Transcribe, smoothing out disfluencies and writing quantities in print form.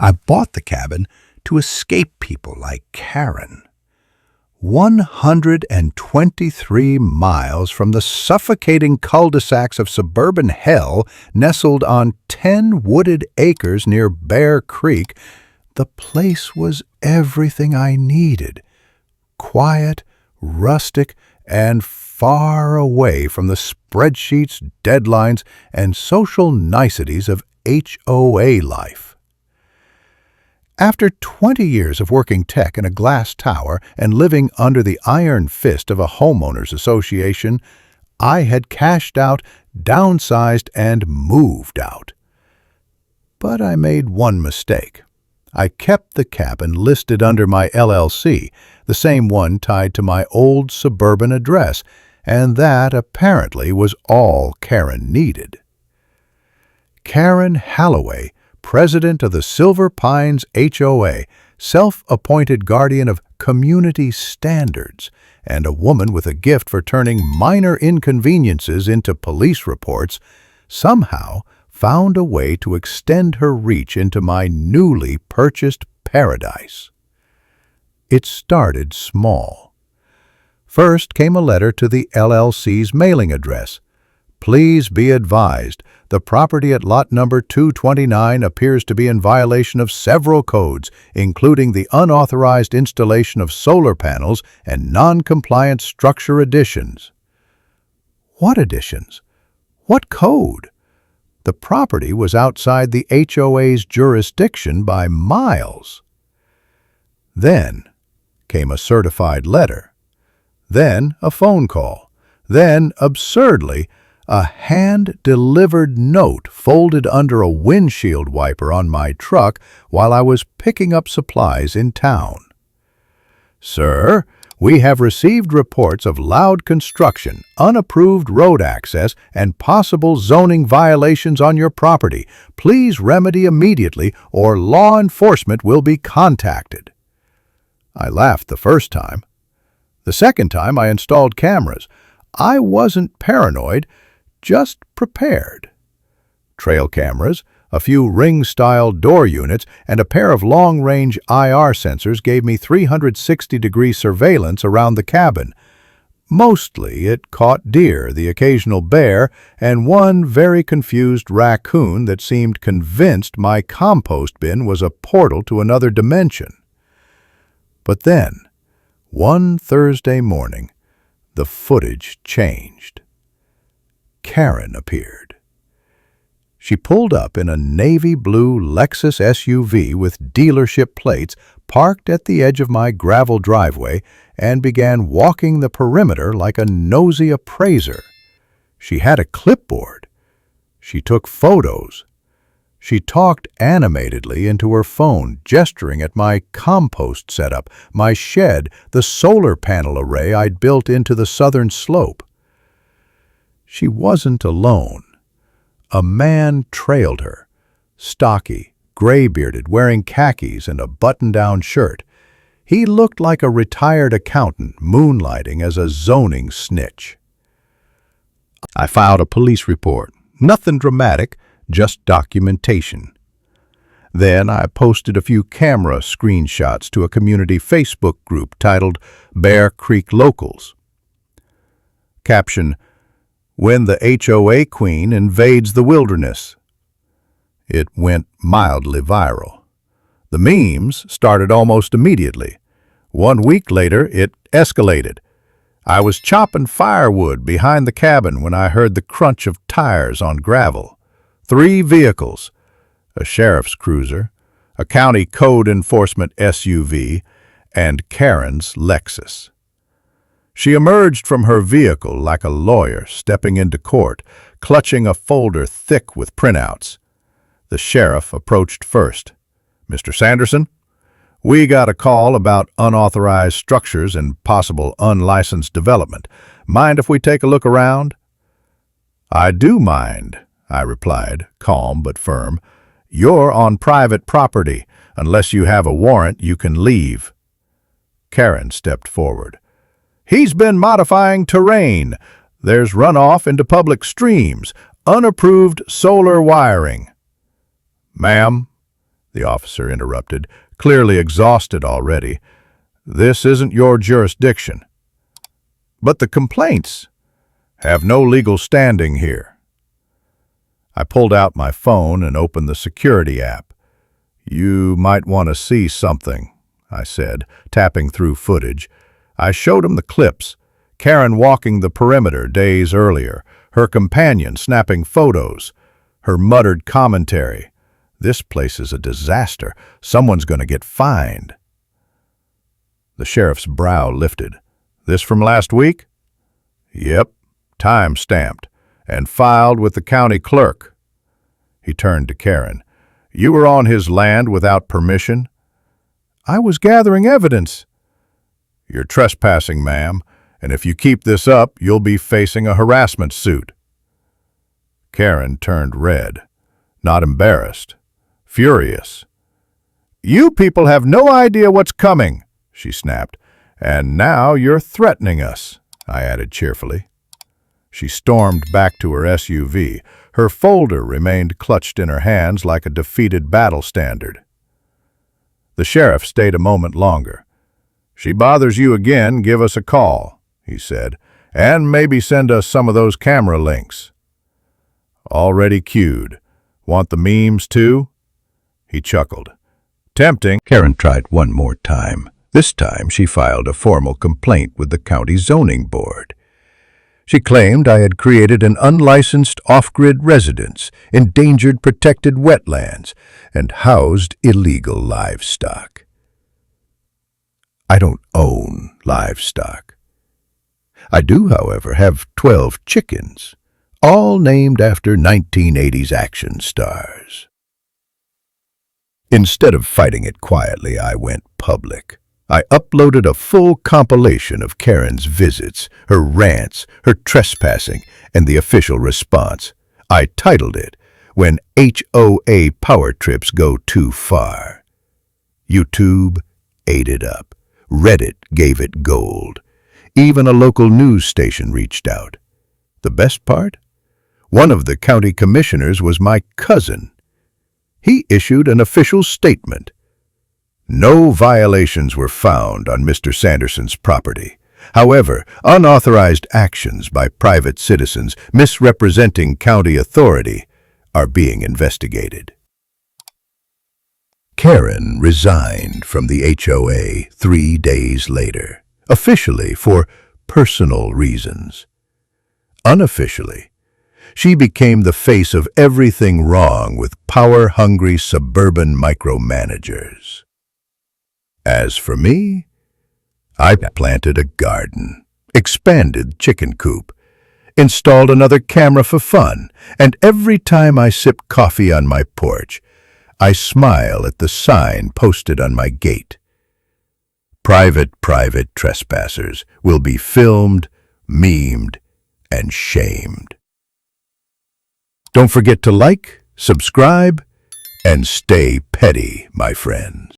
I bought the cabin to escape people like Karen. 123 miles from the suffocating cul-de-sacs of suburban hell, nestled on 10 wooded acres near Bear Creek, the place was everything I needed. Quiet, rustic, and far away from the spreadsheets, deadlines, and social niceties of HOA life. After 20 years of working tech in a glass tower and living under the iron fist of a homeowners association, I had cashed out, downsized, and moved out. But I made one mistake. I kept the cabin listed under my LLC, the same one tied to my old suburban address, and that apparently was all Karen needed. Karen Holloway, president of the Silver Pines HOA, self-appointed guardian of community standards, and a woman with a gift for turning minor inconveniences into police reports, somehow found a way to extend her reach into my newly purchased paradise. It started small. First came a letter to the LLC's mailing address. Please be advised, the property at lot number 229 appears to be in violation of several codes, including the unauthorized installation of solar panels and non-compliant structure additions. What additions? What code? The property was outside the HOA's jurisdiction by miles. Then came a certified letter. Then a phone call. Then, absurdly, a hand-delivered note folded under a windshield wiper on my truck while I was picking up supplies in town. Sir, we have received reports of loud construction, unapproved road access, and possible zoning violations on your property. Please remedy immediately or law enforcement will be contacted. I laughed the first time. The second time I installed cameras. I wasn't paranoid, just prepared. Trail cameras, a few ring-style door units, and a pair of long-range IR sensors gave me 360-degree surveillance around the cabin. Mostly it caught deer, the occasional bear, and one very confused raccoon that seemed convinced my compost bin was a portal to another dimension. But then, one Thursday morning, the footage changed. Karen appeared. She pulled up in a navy blue Lexus SUV with dealership plates, parked at the edge of my gravel driveway, and began walking the perimeter like a nosy appraiser. She had a clipboard. She took photos. She talked animatedly into her phone, gesturing at my compost setup, my shed, the solar panel array I'd built into the southern slope. She wasn't alone. A man trailed her, stocky, gray-bearded, wearing khakis and a button-down shirt. He looked like a retired accountant moonlighting as a zoning snitch. I filed a police report. Nothing dramatic, just documentation. Then I posted a few camera screenshots to a community Facebook group titled Bear Creek Locals. Caption: When the HOA Queen Invades the Wilderness. It went mildly viral. The memes started almost immediately. 1 week later, it escalated. I was chopping firewood behind the cabin when I heard the crunch of tires on gravel. 3 vehicles, a sheriff's cruiser, a county code enforcement SUV, and Karen's Lexus. She emerged from her vehicle like a lawyer stepping into court, clutching a folder thick with printouts. The sheriff approached first. "Mr. Sanderson, we got a call about unauthorized structures and possible unlicensed development. Mind if we take a look around?" "I do mind," I replied, calm but firm. "You're on private property. Unless you have a warrant, you can leave." Karen stepped forward. "He's been modifying terrain. There's runoff into public streams, unapproved solar wiring." "Ma'am, the officer interrupted, clearly exhausted already. "This isn't your jurisdiction." "But the complaints have no legal standing here." I pulled out my phone and opened the security app. "You might want to see something," I said, tapping through footage. I showed him the clips. Karen walking the perimeter days earlier, her companion snapping photos, her muttered commentary. "This place is a disaster. Someone's going to get fined." The sheriff's brow lifted. "This from last week?" "Yep, time-stamped, and filed with the county clerk." He turned to Karen. "You were on his land without permission?" "I was gathering evidence." "You're trespassing, ma'am, and if you keep this up, you'll be facing a harassment suit." Karen turned red, not embarrassed, furious. "You people have no idea what's coming," she snapped. "And now you're threatening us," I added cheerfully. She stormed back to her SUV. Her folder remained clutched in her hands like a defeated battle standard. The sheriff stayed a moment longer. "She bothers you again, give us a call," he said, "and maybe send us some of those camera links." "Already queued. Want the memes too?" He chuckled. "Tempting." Karen tried one more time. This time she filed a formal complaint with the county zoning board. She claimed I had created an unlicensed off-grid residence, endangered protected wetlands, and housed illegal livestock. I don't own livestock. I do, however, have 12 chickens, all named after 1980s action stars. Instead of fighting it quietly, I went public. I uploaded a full compilation of Karen's visits, her rants, her trespassing, and the official response. I titled it, "When HOA Power Trips Go Too Far." YouTube ate it up. Reddit gave it gold. Even a local news station reached out. The best part? One of the county commissioners was my cousin. He issued an official statement. No violations were found on Mr. Sanderson's property. However, unauthorized actions by private citizens misrepresenting county authority are being investigated. Karen resigned from the HOA 3 days later, officially for personal reasons. Unofficially, she became the face of everything wrong with power-hungry suburban micromanagers. As for me, I planted a garden, expanded chicken coop, installed another camera for fun, and every time I sip coffee on my porch, I smile at the sign posted on my gate. Private trespassers will be filmed, memed, and shamed. Don't forget to like, subscribe, and stay petty, my friends.